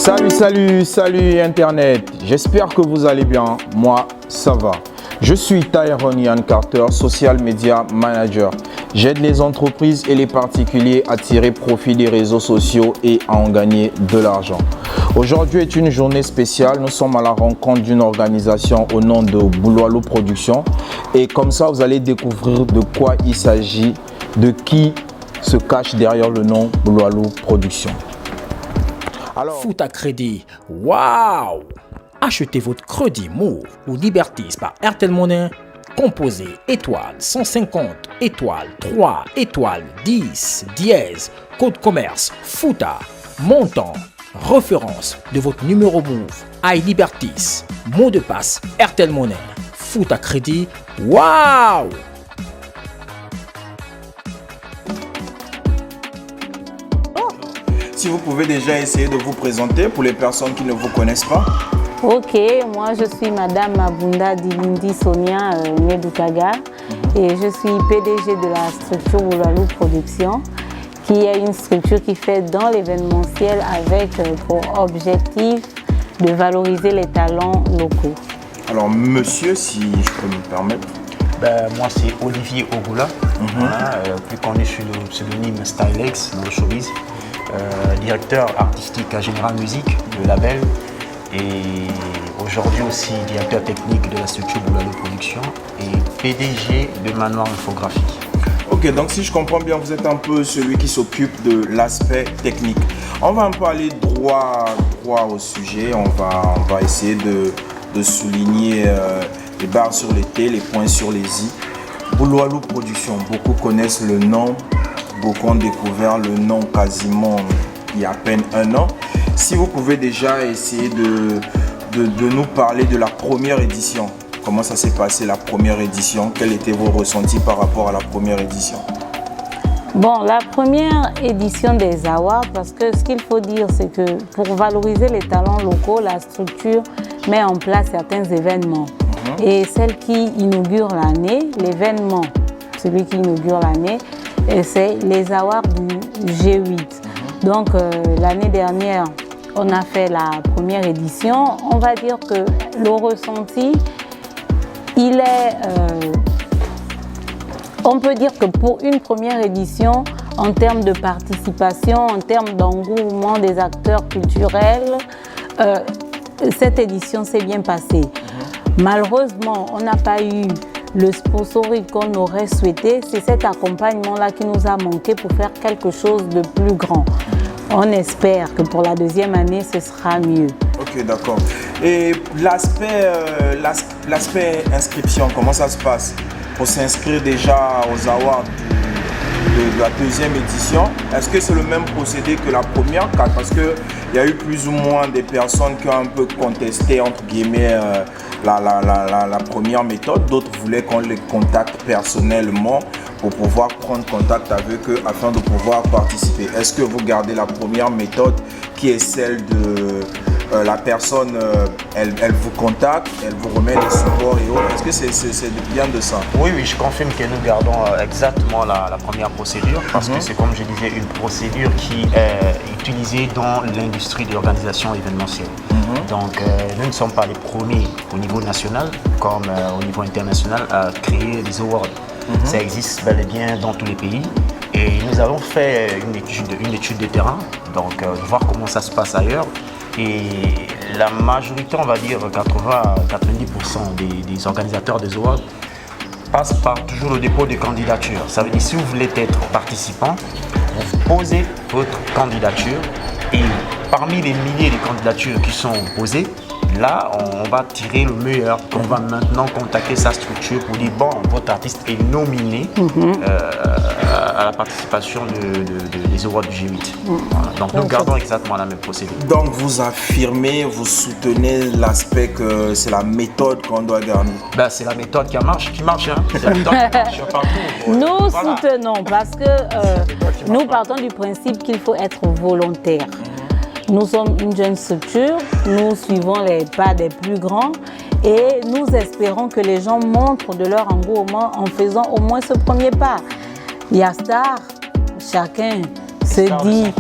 Salut Internet, j'espère que vous allez bien, moi ça va. Je suis Tyrone Yann Carter, Social Media Manager. J'aide les entreprises et les particuliers à tirer profit des réseaux sociaux et à en gagner de l'argent. Aujourd'hui est une journée spéciale, nous sommes à la rencontre d'une organisation au nom de Bouloualou Production. Et comme ça, vous allez découvrir de quoi il s'agit, de qui se cache derrière le nom Bouloualou Production. Alors, Foot à crédit, waouh! Achetez votre crédit Move ou Libertis par Airtel Money. Composez étoile 150, étoile 3, étoile 10, dièse, code commerce, FOOTA, montant, référence de votre numéro Move, iLibertis, mot de passe Airtel Money. Foot à crédit, waouh! Si vous pouvez déjà essayer de vous présenter pour les personnes qui ne vous connaissent pas. Ok, moi je suis Madame Mabunda Dilindi Sonia Medukaga et je suis PDG de la structure Bouloualou Production, qui est une structure qui fait dans l'événementiel avec pour objectif de valoriser les talents locaux. Alors monsieur, si je peux me permettre. Moi c'est Olivier Ogula, plus connu sous le pseudonyme Stylex dans le showbiz, directeur artistique à Général Musique, le label, et aujourd'hui aussi directeur technique de la structure Bouloualou Production et PDG de Manoir Infographie. Ok, donc si je comprends bien, vous êtes un peu celui qui s'occupe de l'aspect technique. On va un peu aller droit au sujet, on va essayer de souligner les barres sur les T, les points sur les I. Bouloualou Production, beaucoup connaissent le nom, beaucoup ont découvert le nom quasiment il y a à peine un an. Si vous pouvez déjà essayer de nous parler de la première édition. Comment ça s'est passé la première édition? Quels étaient vos ressentis par rapport à la première édition? Bon, la première édition des Awards, parce que ce qu'il faut dire, c'est que pour valoriser les talents locaux, la structure met en place certains événements. Et celle qui inaugure l'année, l'événement, celui qui inaugure l'année, c'est les Awards du G8. Donc l'année dernière, on a fait la première édition. On va dire que le ressenti, il est... on peut dire que pour une première édition, en termes de participation, en termes d'engouement des acteurs culturels, cette édition s'est bien passée. Malheureusement, on n'a pas eu le sponsoring qu'on aurait souhaité. C'est cet accompagnement-là qui nous a manqué pour faire quelque chose de plus grand. On espère que pour la deuxième année, ce sera mieux. Ok, d'accord. Et l'aspect inscription, comment ça se passe? Pour s'inscrire déjà aux awards de la deuxième édition, est-ce que c'est le même procédé que la première? Parce qu'il y a eu plus ou moins des personnes qui ont un peu contesté, entre guillemets, la première méthode. D'autres voulaient qu'on les contacte personnellement pour pouvoir prendre contact avec eux afin de pouvoir participer. Est-ce que vous gardez la première méthode qui est celle de la personne, elle vous contacte, elle vous remet des supports et autres? Est-ce que c'est bien de ça? Oui, je confirme que nous gardons exactement la première procédure parce que c'est, comme je disais, une procédure qui est utilisée dans l'industrie de l'organisation événementielle. Donc nous ne sommes pas les premiers au niveau national comme au niveau international à créer des awards. Ça existe bel et bien dans tous les pays et nous avons fait une étude de terrain, donc voir comment ça se passe ailleurs. Et la majorité, on va dire 80-90% des organisateurs des awards passent par toujours le dépôt de candidature. Ça veut dire si vous voulez être participant, vous posez votre candidature et parmi les milliers de candidatures qui sont posées, là, on va tirer le meilleur. On va maintenant contacter sa structure pour dire bon, votre artiste est nominé à la participation des awards du G8. Voilà. Donc nous gardons exactement la même procédure. Donc vous affirmez, vous soutenez l'aspect que c'est la méthode qu'on doit garder. C'est la méthode qui marche, hein. C'est la méthode qui marche partout. Nous soutenons parce que nous partons du principe qu'il faut être volontaire. Nous sommes une jeune structure, nous suivons les pas des plus grands et nous espérons que les gens montrent de leur engouement en faisant au moins ce premier pas. Il y a Star, chacun se dit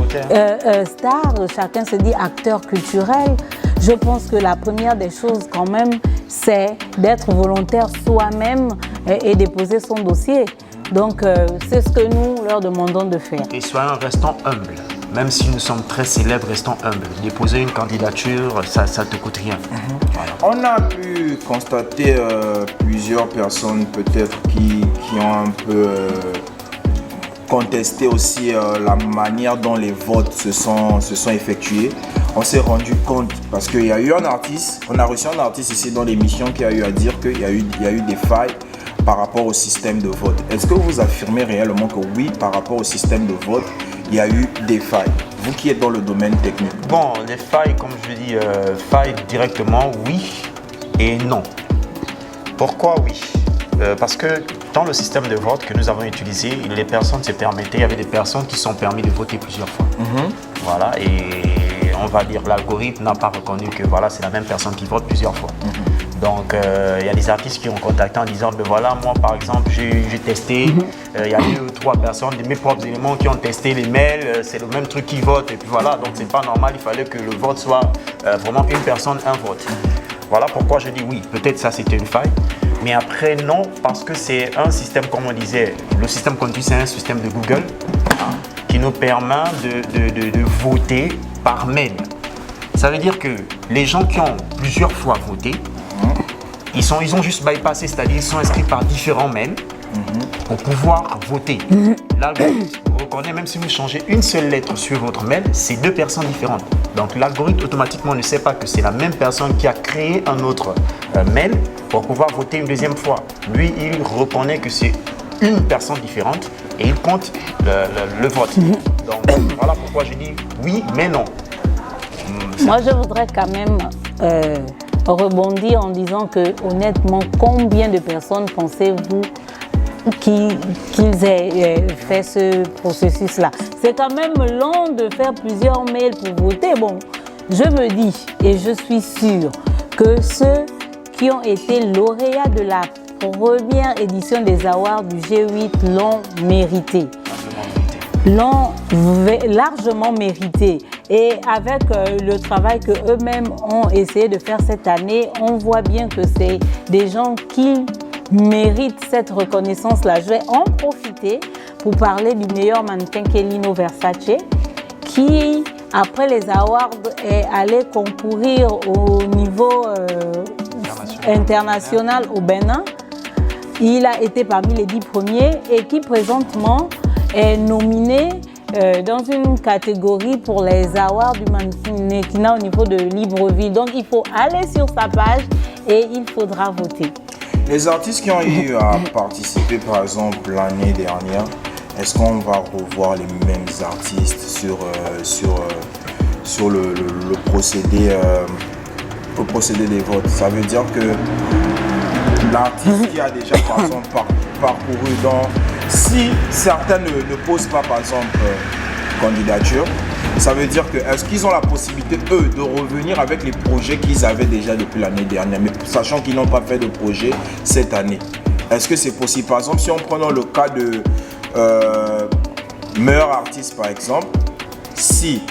star, chacun se dit acteur culturel. Je pense que la première des choses quand même, c'est d'être volontaire soi-même et déposer son dossier. Donc c'est ce que nous leur demandons de faire. Et restons humbles. Même si nous sommes très célèbres, restons humbles. Déposer une candidature, ça ne te coûte rien. Voilà. On a pu constater plusieurs personnes peut-être qui ont un peu contesté aussi la manière dont les votes se sont effectués. On s'est rendu compte, parce qu'il y a eu un artiste, on a reçu un artiste ici dans l'émission qui a eu à dire qu'il y a eu des failles par rapport au système de vote. Est-ce que vous affirmez réellement que oui, par rapport au système de vote, il y a eu des failles? Vous qui êtes dans le domaine technique. Bon, les failles, comme je dis, failles directement, oui et non. Pourquoi oui? Parce que dans le système de vote que nous avons utilisé, les personnes se permettaient, il y avait des personnes qui sont permis de voter plusieurs fois. Voilà, et on va dire l'algorithme n'a pas reconnu que voilà, c'est la même personne qui vote plusieurs fois. Donc, il y a des artistes qui ont contacté en disant, ben voilà, moi par exemple, j'ai testé, il y a 2 ou 3 personnes de mes propres éléments qui ont testé les mails, c'est le même truc qui vote, et puis voilà, donc c'est pas normal, il fallait que le vote soit vraiment une personne, un vote. Voilà pourquoi je dis oui, peut-être ça c'était une faille, mais après non, parce que c'est un système, comme on disait, le système qu'on utilise, c'est un système de Google qui nous permet de voter par mail. Ça veut dire que les gens qui ont plusieurs fois voté, ils ont juste bypassé, c'est-à-dire ils sont inscrits par différents mails pour pouvoir voter. L'algorithme reconnaît, même si vous changez une seule lettre sur votre mail, c'est 2 personnes différentes. Donc l'algorithme automatiquement ne sait pas que c'est la même personne qui a créé un autre mail pour pouvoir voter une deuxième fois. Lui, il reconnaît que c'est une personne différente et il compte le vote. Donc voilà pourquoi je dis oui, mais non. Moi, je voudrais quand même rebondir en disant que, honnêtement, combien de personnes pensez-vous qu'ils aient fait ce processus-là? C'est quand même long de faire plusieurs mails pour voter. Bon, je me dis et je suis sûre que ceux qui ont été lauréats de la première édition des Awards du G8 l'ont mérité. L'ont largement mérité. Et avec le travail qu'eux-mêmes ont essayé de faire cette année, on voit bien que c'est des gens qui méritent cette reconnaissance-là. Je vais en profiter pour parler du meilleur mannequin qu'est Lino Versace, qui, après les awards, est allé concourir au niveau international au Bénin. Il a été parmi les 10 premiers et qui présentement est nominé dans une catégorie pour les awards du mannequinat au niveau de Libreville. Donc il faut aller sur sa page et il faudra voter. Les artistes qui ont eu à participer par exemple l'année dernière, est-ce qu'on va revoir les mêmes artistes sur le procédé des votes? Ça veut dire que l'artiste qui a déjà par exemple parcouru dans... Si certains ne posent pas par exemple candidature, ça veut dire que est-ce qu'ils ont la possibilité eux de revenir avec les projets qu'ils avaient déjà depuis l'année dernière, mais sachant qu'ils n'ont pas fait de projet cette année? Est-ce que c'est possible? Par exemple, si on prend le cas de meilleur artiste par exemple, si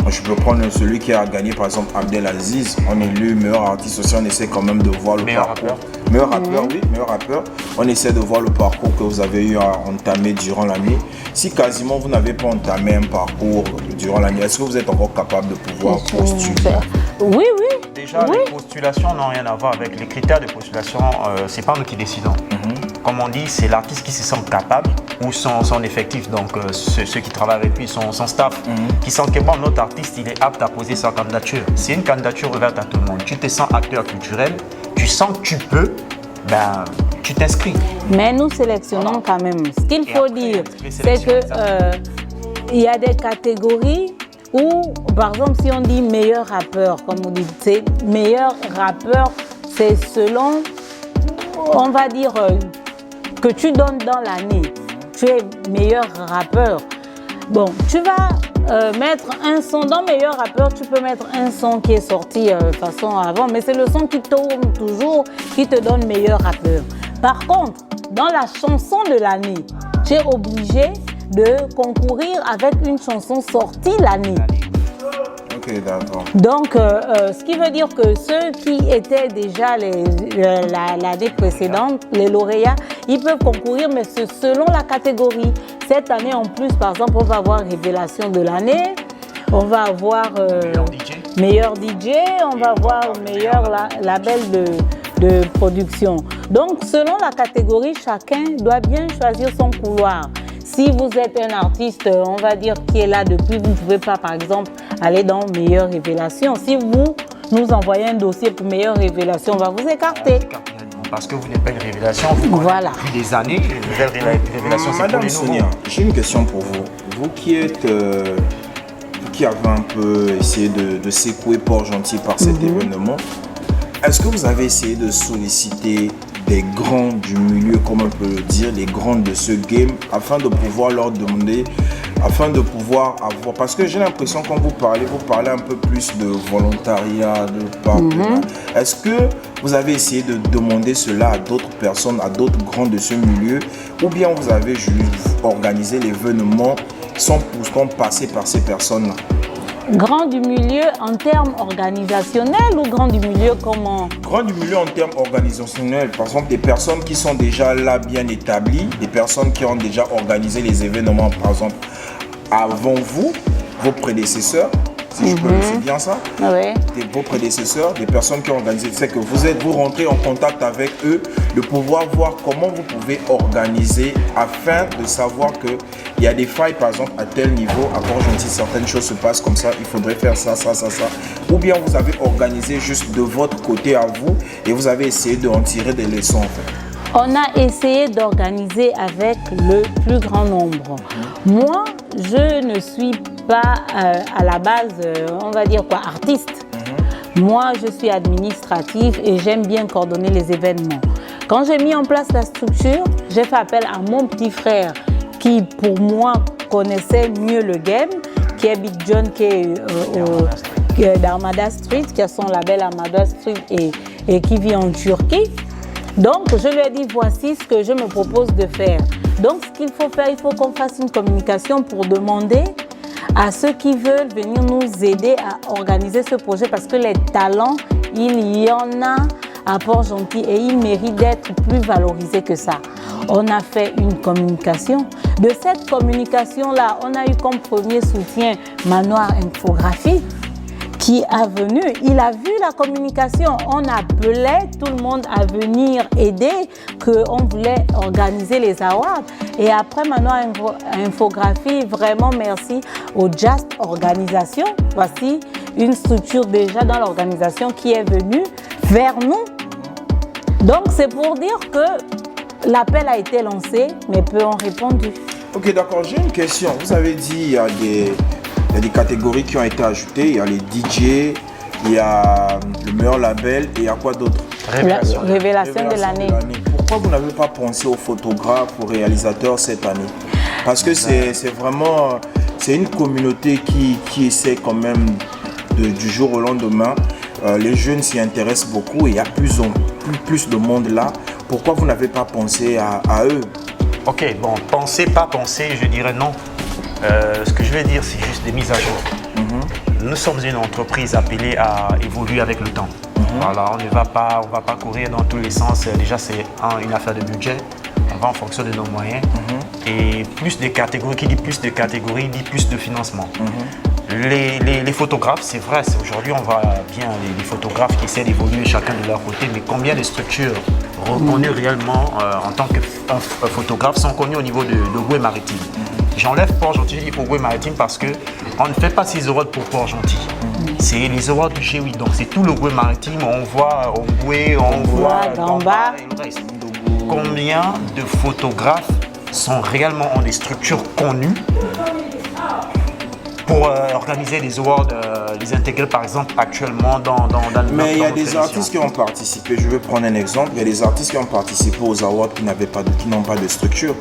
je peux prendre celui qui a gagné par exemple Abdelaziz, on est élu meilleur artiste aussi, on essaie quand même de voir le parcours. Meilleur rappeur, oui, meilleur rappeur. On essaie de voir le parcours que vous avez eu à entamer durant l'année. Si quasiment vous n'avez pas entamé un parcours durant l'année, est-ce que vous êtes encore capable de pouvoir postuler? Oui. Déjà, les postulations n'ont rien à voir avec les critères de postulation. C'est pas nous qui décidons. Comme on dit, c'est l'artiste qui se sent capable ou son effectif, donc ceux qui travaillent avec lui, son staff, qui sent que bon, notre artiste, il est apte à poser sa candidature. C'est une candidature ouverte à tout le monde. Tu te sens acteur culturel, tu sens que tu peux, ben, tu t'inscris. Mais nous sélectionnons quand même. Ce qu'il faut dire, c'est que il y a des catégories où, par exemple, si on dit meilleur rappeur, comme vous dites, c'est meilleur rappeur, c'est selon, on va dire, que tu donnes dans l'année. Tu es meilleur rappeur. Bon, tu vas mettre un son, dans meilleur rappeur, tu peux mettre un son qui est sorti façon avant, mais c'est le son qui tourne toujours, qui te donne meilleur rappeur. Par contre, dans la chanson de l'année, tu es obligé de concourir avec une chanson sortie l'année. Ok, d'accord. Donc, ce qui veut dire que ceux qui étaient déjà l'année précédente, les lauréats, ils peuvent concourir, mais c'est selon la catégorie. Cette année, en plus, par exemple, on va avoir révélation de l'année, on va avoir meilleur DJ, on va avoir meilleur label de production. Donc, selon la catégorie, chacun doit bien choisir son couloir. Si vous êtes un artiste, on va dire, qui est là depuis, vous ne pouvez pas, par exemple, aller dans meilleure révélation. Si vous nous envoyez un dossier pour meilleure révélation, on va vous écarter. Parce que vous n'êtes pas une révélation, vous voilà. Depuis des années, une nouvelle révélation, c'est pour les nouveaux. Sonia, j'ai une question pour vous. Vous qui êtes... qui avez un peu essayé de secouer Port-Gentil par cet événement, est-ce que vous avez essayé de solliciter des grands du milieu, comme on peut le dire, les grands de ce game, afin de pouvoir leur demander, afin de pouvoir avoir... Parce que j'ai l'impression quand vous parlez un peu plus de volontariat, de partenariat. Est-ce que vous avez essayé de demander cela à d'autres personnes, à d'autres grands de ce milieu, ou bien vous avez juste organisé l'événement sans pourtant passer par ces personnes-là? Grand du milieu en termes organisationnels ou grand du milieu comment? Grand du milieu en termes organisationnels, par exemple des personnes qui sont déjà là bien établies, des personnes qui ont déjà organisé les événements, par exemple avant vous, vos prédécesseurs, si je peux, c'est bien ça? Oui. Vos prédécesseurs, des personnes qui ont organisé, c'est que vous rentrez en contact avec eux, de pouvoir voir comment vous pouvez organiser afin de savoir qu'il y a des failles, par exemple, à tel niveau, à Port-Gentil, certaines choses se passent comme ça, il faudrait faire ça. Ou bien vous avez organisé juste de votre côté à vous et vous avez essayé d'en tirer des leçons, en fait. On a essayé d'organiser avec le plus grand nombre. Moi, je ne suis pas à la base, on va dire quoi, artiste. Moi, je suis administrative et j'aime bien coordonner les événements. Quand j'ai mis en place la structure, j'ai fait appel à mon petit frère qui, pour moi, connaissait mieux le game, qui est Big John, qui est d'Armada Street, qui a son label Armada Street et qui vit en Turquie. Donc, je lui ai dit, voici ce que je me propose de faire. Donc, ce qu'il faut faire, il faut qu'on fasse une communication pour demander à ceux qui veulent venir nous aider à organiser ce projet parce que les talents, il y en a à Port-Gentil et ils méritent d'être plus valorisés que ça. On a fait une communication. De cette communication-là, on a eu comme premier soutien Manoir Infographie qui est venu. Il a vu la communication. On appelait tout le monde à venir aider, qu'on voulait organiser les awards. Et après Manoir Infographie, vraiment merci au Just Organisation. Voici une structure déjà dans l'organisation qui est venue vers nous. Donc c'est pour dire que l'appel a été lancé, mais peu ont répondu. Ok, d'accord. J'ai une question. Vous avez dit il y a des catégories qui ont été ajoutées. Il y a les DJ, il y a le meilleur label et il y a quoi d'autre? Révélation de l'année. Pourquoi vous n'avez pas pensé aux photographes, aux réalisateurs cette année? Parce que c'est vraiment... C'est une communauté qui essaie quand même du jour au lendemain. Les jeunes s'y intéressent beaucoup et il y a plus de monde là. Pourquoi vous n'avez pas pensé à eux? Ok, bon, pas penser, je dirais non. Ce que je vais dire, c'est juste des mises à jour. Nous sommes une entreprise appelée à évoluer avec le temps. Voilà, on ne va pas courir dans tous les sens. Déjà, c'est une affaire de budget. On va en fonction de nos moyens. Et plus de catégories, qui dit plus de catégories, dit plus de financement. Les photographes, c'est vrai, aujourd'hui on voit bien les photographes qui essaient d'évoluer chacun de leur côté, mais combien de structures reconnues réellement en tant que photographe sont connues au niveau de Goué-Maritime? J'enlève Port-Gentil au Goué-Maritime parce qu'on ne fait pas ces awards pour Port-Gentil. C'est les awards du G8, donc c'est tout le Goué-Maritime, on voit Goué, on voit Gamba et le reste. Combien de photographes sont réellement en des structures connues pour organiser les awards, les intégrer par exemple actuellement dans mais il y a des artistes qui ont participé, je vais prendre un exemple, il y a des artistes qui ont participé aux awards qui n'ont pas de structure.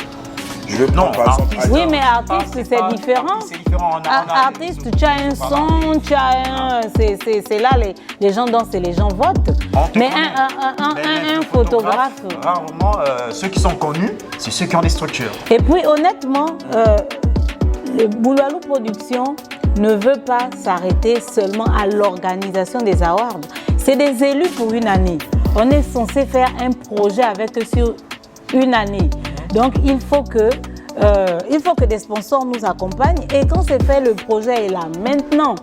Je veux prendre par exemple... Oui, mais artiste, c'est différent. C'est différent. Artiste, tu as un son, tu as un... C'est là, les gens dansent et les gens votent. Mais un photographe... Rarement, ceux qui sont connus, c'est ceux qui ont des structures. Et puis, honnêtement, le Bouloualou Production ne veut pas s'arrêter seulement à l'organisation des awards. C'est des élus pour une année. On est censé faire un projet avec eux sur une année. Donc, il faut que des sponsors nous accompagnent. Et quand c'est fait, le projet est là. Maintenant,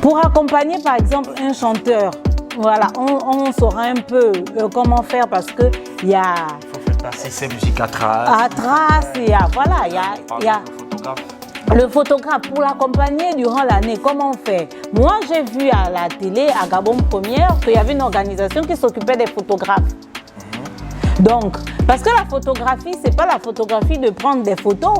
pour accompagner, par exemple, un chanteur, voilà, on saura un peu comment faire parce qu'il y a... Il faut faire passer ses musiques à trace. À trace, voilà, il y a le photographe pour l'accompagner durant l'année. Comment on fait? Moi, j'ai vu à la télé, à Gabon Première, qu'il y avait une organisation qui s'occupait des photographes. Donc, parce que la photographie, c'est pas la photographie de prendre des photos.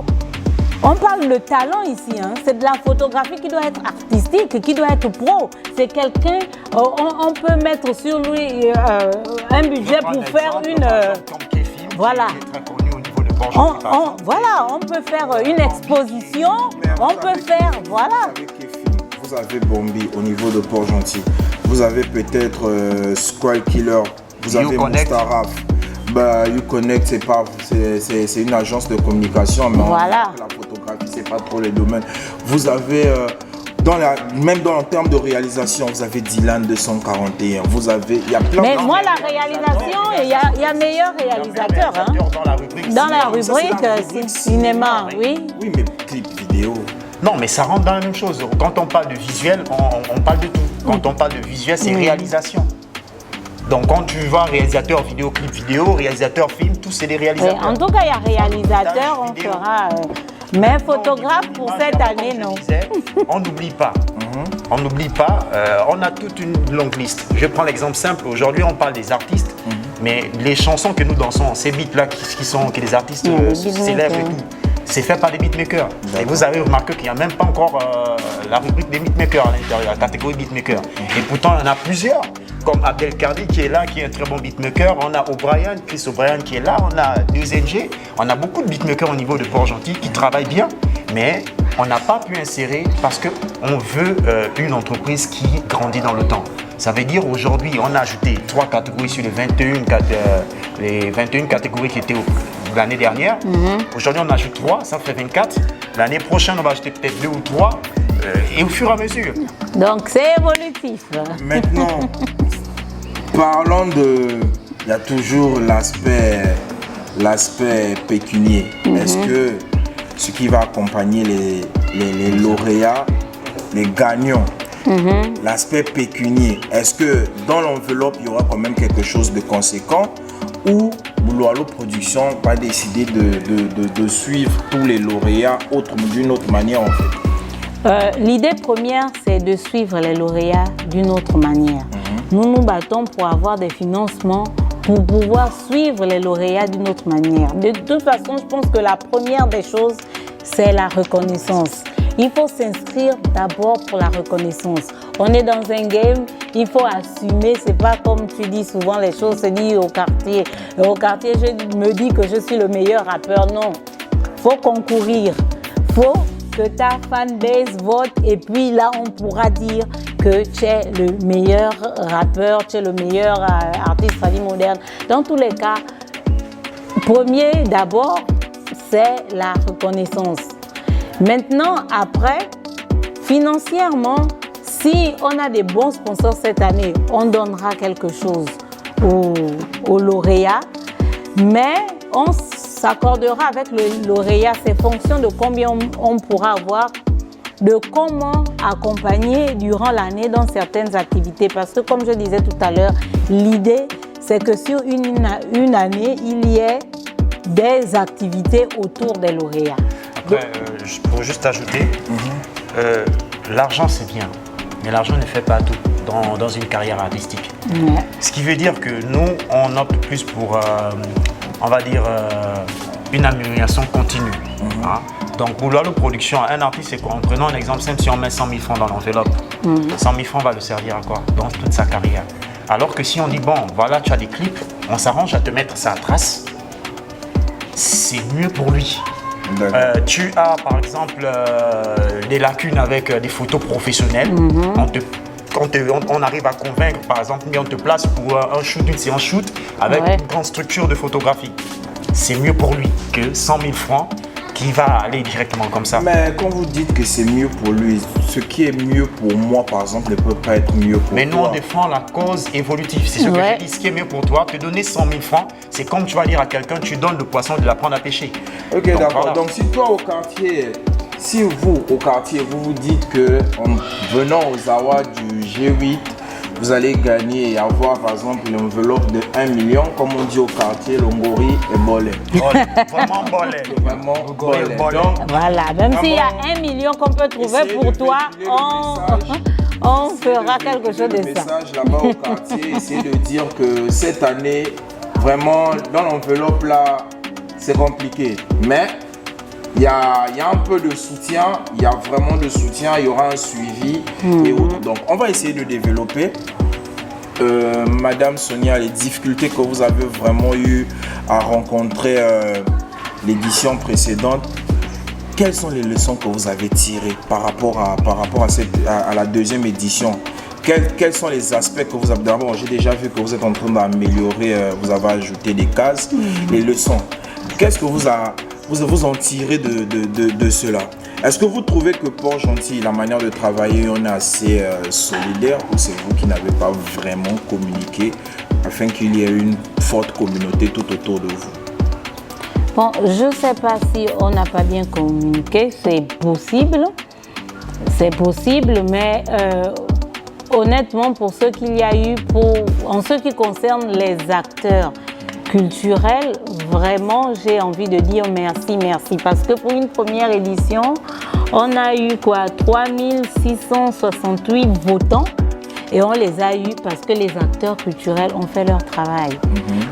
On parle de talent ici, hein. C'est de la photographie qui doit être artistique, qui doit être pro. C'est quelqu'un, on peut mettre sur lui un budget pour faire une... voilà. On peut faire une exposition, on peut faire, voilà. Vous avez Bombi au niveau de Port-Gentil. Vous avez peut-être Squall Killer, vous avez Moustaraf. YouConnect, c'est une agence de communication, mais voilà. La photographie, c'est pas trop les domaines. Vous avez, même en termes de réalisation, vous avez Dylan 241, il y a plein. Mais moi, la réalisation, il y a meilleur réalisateur. Hein. Dans la rubrique cinéma, oui. Oui, mais clip vidéo. Non, mais ça rentre dans la même chose. Quand on parle de visuel, on parle de tout. Quand on parle de visuel, c'est réalisation. Donc quand tu vois réalisateur vidéo, clip vidéo, réalisateur film, tous c'est des réalisateurs. En tout cas, il y a réalisateur, on fera... mais photographe pour cette année, non. On n'oublie pas. On n'oublie pas, on a toute une longue liste. Je prends l'exemple simple. Aujourd'hui, on parle des artistes, mais les chansons que nous dansons, ces beats-là que les artistes s'élèvent et tout, c'est fait par des beatmakers. Et vous avez remarqué qu'il n'y a même pas encore la rubrique des beatmakers à l'intérieur, la catégorie beatmaker. Et pourtant, il y en a plusieurs, comme Abdel Kardi qui est là, qui est un très bon beatmaker. On a O'Brien, Chris O'Brien qui est là. On a 2NG. On a beaucoup de beatmakers au niveau de Port-Gentil qui travaillent bien, mais on n'a pas pu insérer parce qu'on veut une entreprise qui grandit dans le temps. Ça veut dire aujourd'hui, on a ajouté 3 catégories sur les 21 catégories qui étaient l'année dernière. Aujourd'hui, on ajoute 3, ça fait 24. L'année prochaine, on va ajouter peut-être 2 ou 3 et au fur et à mesure. Donc, c'est évolutif. Maintenant, parlons de... Il y a toujours l'aspect pécunier. Est-ce que ce qui va accompagner les lauréats, les gagnants, l'aspect pécunier, est-ce que dans l'enveloppe, il y aura quand même quelque chose de conséquent ou Bouloualou Production va décider de suivre tous les lauréats d'une autre manière en fait? L'idée première, c'est de suivre les lauréats d'une autre manière. Nous nous battons pour avoir des financements pour pouvoir suivre les lauréats d'une autre manière. De toute façon, je pense que la première des choses, c'est la reconnaissance. Il faut s'inscrire d'abord pour la reconnaissance. On est dans un game, il faut assumer. C'est pas comme tu dis souvent, les choses se disent au quartier. Au quartier, je me dis que je suis le meilleur rappeur. Non, faut concourir. Faut que ta fanbase vote et puis là, on pourra dire que tu es le meilleur rappeur, tu es le meilleur artiste famille moderne. Dans tous les cas, premier d'abord, c'est la reconnaissance. Maintenant, après, financièrement, si on a des bons sponsors cette année, on donnera quelque chose aux lauréats, mais on s'accordera avec le lauréat, c'est fonction de combien on pourra avoir, de comment accompagner durant l'année dans certaines activités. Parce que comme je disais tout à l'heure, l'idée, c'est que sur une année, il y ait des activités autour des lauréats. Après, pour juste ajouter, l'argent c'est bien, mais l'argent ne fait pas tout dans une carrière artistique. Ce qui veut dire que nous, on opte plus pour, on va dire, une amélioration continue. Hein? Donc, Bouloualou Production, un artiste, c'est quoi? En prenant un exemple simple, si on met 100 000 francs dans l'enveloppe, 100 000 francs va le servir à quoi? Dans toute sa carrière. Alors que si on dit, bon, voilà, tu as des clips, on s'arrange à te mettre ça à trace. c'est mieux pour lui. Tu as par exemple des lacunes avec des photos professionnelles. On arrive à convaincre, par exemple, on te place pour un shoot, une séance shoot avec une grande structure de photographie. C'est mieux pour lui que 100 000 francs qui va aller directement comme ça. Mais quand vous dites que c'est mieux pour lui, ce qui est mieux pour moi, par exemple, ne peut pas être mieux pour toi. Mais nous, on défend la cause évolutive. C'est ce que j'ai dit. Ce qui est mieux pour toi, te donner 100 000 francs, c'est comme tu vas dire à quelqu'un, tu donnes le poisson, de l'apprendre à pêcher. Ok, d'accord. Voilà. Donc, si toi, au quartier, vous vous dites que en venant aux awards du G8, vous allez gagner et avoir par exemple l'enveloppe de 1 million, comme on dit au quartier, Longori et Bolé. Vraiment Bolé. Vraiment Bolé. Voilà, même s'il y a 1 million qu'on peut trouver pour toi, on fera quelque chose de ça. Message là-bas au quartier, essayez de dire que cette année, vraiment, dans l'enveloppe là, c'est compliqué. Mais il y a un peu de soutien, il y a vraiment de soutien, il y aura un suivi et autres. Donc, on va essayer de développer. Madame Sonia, les difficultés que vous avez vraiment eu à rencontrer l'édition précédente, quelles sont les leçons que vous avez tirées par rapport à la deuxième édition? Quels sont les aspects que vous avez? D'abord, j'ai déjà vu que vous êtes en train d'améliorer, vous avez ajouté des cases, les leçons. Qu'est-ce que vous en tirez de cela? Est-ce que vous trouvez que Port-Gentil, la manière de travailler, on est assez solidaire, ou c'est vous qui n'avez pas vraiment communiqué afin qu'il y ait une forte communauté tout autour de vous? Bon, je ne sais pas si on n'a pas bien communiqué, c'est possible, mais honnêtement, pour ce qu'il y a eu, en ce qui concerne les acteurs culturel, vraiment, j'ai envie de dire merci, parce que pour une première édition, on a eu 3668 votants et on les a eu parce que les acteurs culturels ont fait leur travail.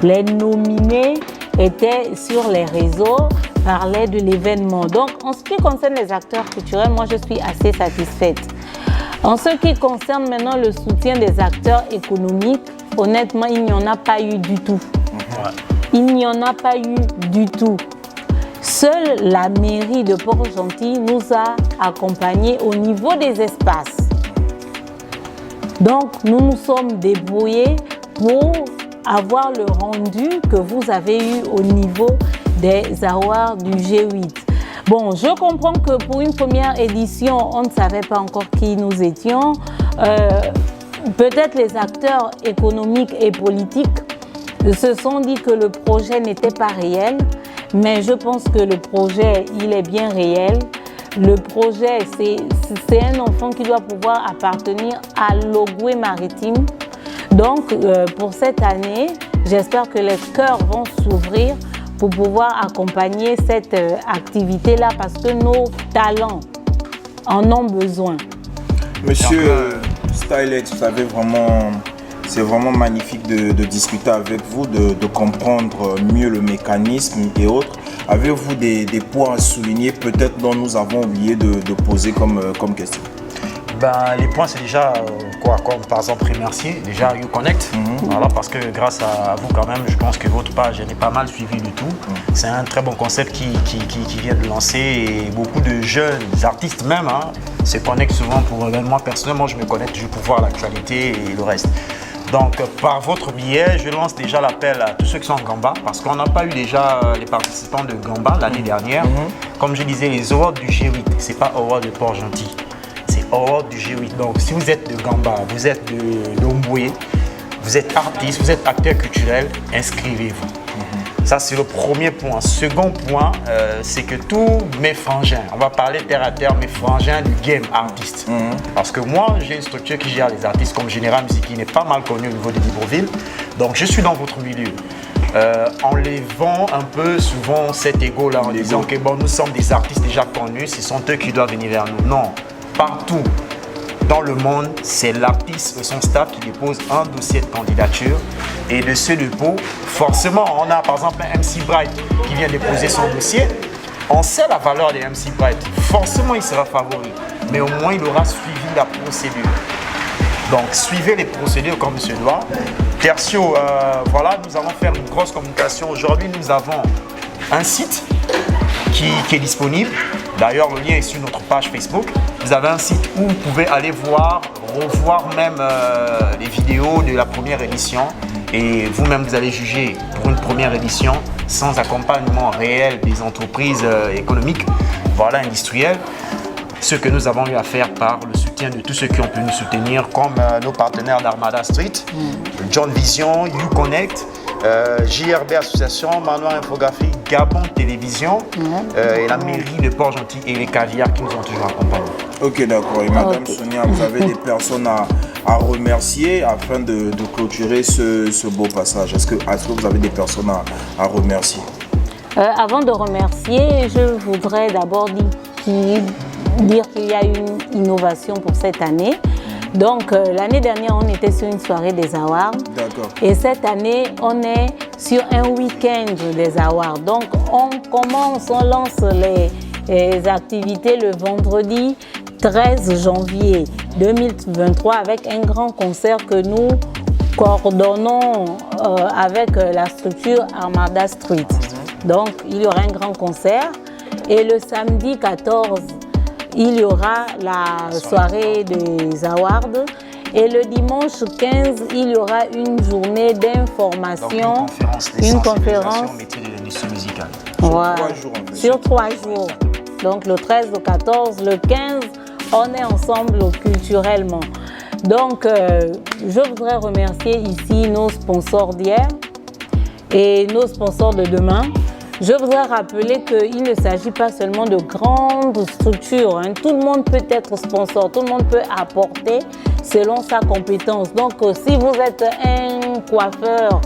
Les nominés étaient sur les réseaux, parlaient de l'événement. Donc, en ce qui concerne les acteurs culturels, moi, je suis assez satisfaite. En ce qui concerne maintenant le soutien des acteurs économiques, honnêtement, il n'y en a pas eu du tout. Il n'y en a pas eu du tout. Seule la mairie de Port-Gentil nous a accompagnés au niveau des espaces. Donc, nous nous sommes débrouillés pour avoir le rendu que vous avez eu au niveau des awards du G8. Bon, je comprends que pour une première édition, on ne savait pas encore qui nous étions. Peut-être les acteurs économiques et politiques se sont dit que le projet n'était pas réel, mais je pense que le projet, il est bien réel. Le projet, c'est un enfant qui doit pouvoir appartenir à l'Ogoué maritime. Donc, pour cette année, j'espère que les cœurs vont s'ouvrir pour pouvoir accompagner cette activité-là parce que nos talents en ont besoin. Monsieur Stylex, vous avez vraiment... C'est vraiment magnifique de discuter avec vous, de comprendre mieux le mécanisme et autres. Avez-vous des points à souligner, peut-être dont nous avons oublié de poser comme question? Les points, c'est déjà comme par exemple remercier déjà YouConnect, voilà, parce que grâce à vous quand même, je pense que votre page elle est pas mal suivie du tout. C'est un très bon concept qui vient de lancer et beaucoup de jeunes artistes même se connectent souvent pour moi personnellement, je me connecte juste pour voir l'actualité et le reste. Donc, par votre biais, je lance déjà l'appel à tous ceux qui sont en Gamba, parce qu'on n'a pas eu déjà les participants de Gamba l'année dernière. Comme je disais, les awards du G8, ce n'est pas awards de Port-Gentil, c'est awards du G8. Donc, si vous êtes de Gamba, vous êtes de Lomboué, vous êtes artiste, vous êtes acteur culturel, inscrivez-vous. Ça, c'est le premier point. Second point, c'est que tous mes frangins, on va parler terre à terre, mes frangins du game artiste. Parce que moi, j'ai une structure qui gère les artistes comme Général Musique, qui n'est pas mal connue au niveau de Libreville. Donc, je suis dans votre milieu. En levant un peu souvent cet ego-là, en disant que bon, nous sommes des artistes déjà connus, ce sont eux qui doivent venir vers nous. Non, partout dans le monde, c'est l'artiste et son staff qui dépose un dossier de candidature. Et de ce dépôt, forcément, on a par exemple un MC Bright qui vient déposer son dossier. On sait la valeur des MC Bright. Forcément, il sera favori. Mais au moins, il aura suivi la procédure. Donc, suivez les procédures comme il se doit. Tertio, voilà, nous allons faire une grosse communication. Aujourd'hui, nous avons un site qui est disponible. D'ailleurs, le lien est sur notre page Facebook. Vous avez un site où vous pouvez aller voir, revoir même les vidéos de la première édition. Et vous-même, vous allez juger pour une première édition sans accompagnement réel des entreprises économiques, voilà, industrielles, ce que nous avons eu à faire par le soutien de tous ceux qui ont pu nous soutenir, comme nos partenaires d'Armada Street, John Vision, YouConnect, JRB Association, Manoir Infographie, Gabon Télévision et la mairie de Port-Gentil et les caviars qui nous ont toujours accompagnés. Ok, d'accord. Et Madame Sonia, vous avez des personnes à remercier afin de clôturer ce beau passage. Est-ce que vous avez des personnes à remercier? Avant de remercier, je voudrais d'abord dire qu'il y a une innovation pour cette année. Donc, l'année dernière, on était sur une soirée des awards. D'accord. Et cette année, on est sur un week-end des awards. Donc, on lance les activités le vendredi 13 janvier 2023 avec un grand concert que nous coordonnons avec la structure Armada Street. Donc, il y aura un grand concert. Et le samedi 14, il y aura la soirée des awards. Et le dimanche 15, il y aura une journée d'information. Une conférence métier de l'industrie musicale. Voilà. Sur 3 jours. Donc le 13, le 14, le 15, on est ensemble culturellement. Donc je voudrais remercier ici nos sponsors d'hier et nos sponsors de demain. Je voudrais rappeler qu'il ne s'agit pas seulement de grandes structures. Hein. Tout le monde peut être sponsor, tout le monde peut apporter selon sa compétence. Donc, si vous êtes un coiffeur,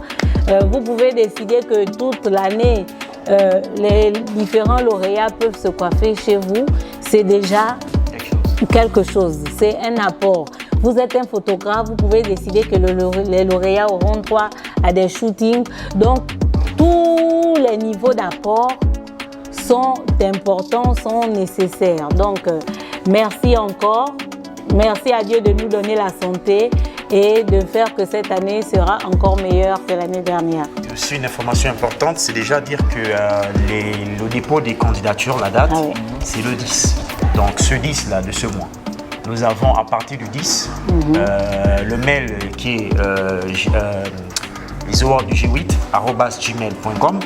vous pouvez décider que toute l'année, les différents lauréats peuvent se coiffer chez vous. C'est déjà quelque chose. C'est un apport. Vous êtes un photographe, vous pouvez décider que les lauréats auront droit à des shootings. Donc, tous les niveaux d'apport sont importants, sont nécessaires. Donc, merci encore. Merci à Dieu de nous donner la santé et de faire que cette année sera encore meilleure que l'année dernière. Aussi, une information importante, c'est déjà dire que le dépôt des candidatures, la date, c'est le 10. Donc, ce 10 là de ce mois. Nous avons à partir du 10 le mail qui est les awards du G8 @gmail.com.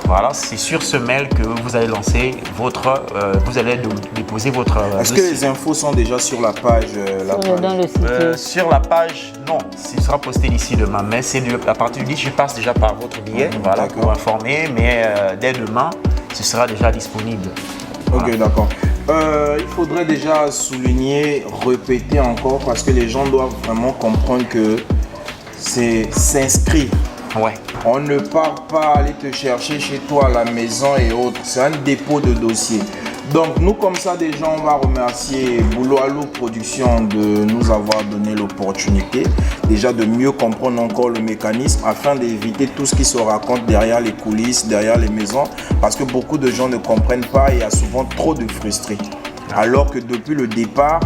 Voilà, c'est sur ce mail que vous allez lancer vous allez déposer votre. Est-ce que les infos sont déjà sur la page, dans le site sur la page, non, ce sera posté d'ici demain. Mais c'est à partir du 10, je passe déjà par votre billet, voilà, pour informer. Mais dès demain, ce sera déjà disponible. Voilà. Ok, d'accord. Il faudrait déjà souligner, répéter encore, parce que les gens doivent vraiment comprendre que c'est s'inscrire. Ouais. On ne part pas aller te chercher chez toi à la maison et autres. C'est un dépôt de dossier. Donc nous, comme ça, déjà, on va remercier Boulot Allo Production de nous avoir donné l'opportunité déjà de mieux comprendre encore le mécanisme afin d'éviter tout ce qui se raconte derrière les coulisses, derrière les maisons, parce que beaucoup de gens ne comprennent pas et il y a souvent trop de frustrés. Alors que depuis le départ,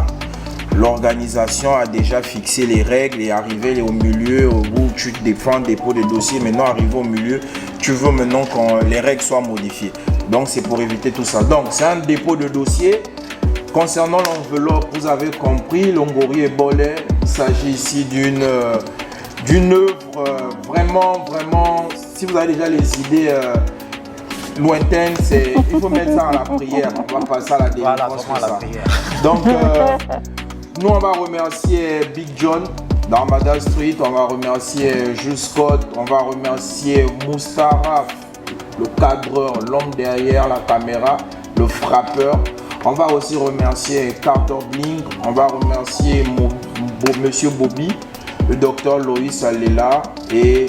l'organisation a déjà fixé les règles et arrivé au milieu où tu défends dépôt de dossier. Maintenant, arrivé au milieu, tu veux maintenant que les règles soient modifiées. Donc, c'est pour éviter tout ça. Donc, c'est un dépôt de dossier. Concernant l'enveloppe, vous avez compris, Longori et Bolet, il s'agit ici d'une œuvre vraiment, si vous avez déjà les idées lointaines, il faut mettre ça à la prière. On va passer à la délivrance pour ça. Donc, nous, on va remercier Big John d'Armada Street, on va remercier Jules Scott, on va remercier Moustaraf, le cadreur, l'homme derrière la caméra, le frappeur. On va aussi remercier Carter Bling, on va remercier Monsieur Bobby, le docteur Loïs Alela et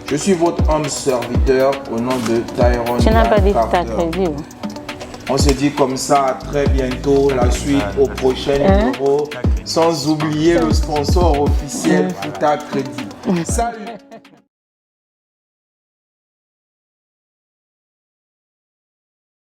je suis votre humble serviteur au nom de Tyrone. Tu n'as pas dit ta crédit. On se dit comme ça, à très bientôt, la suite au prochain numéro, sans oublier le sponsor officiel Futa Crédit. Salut!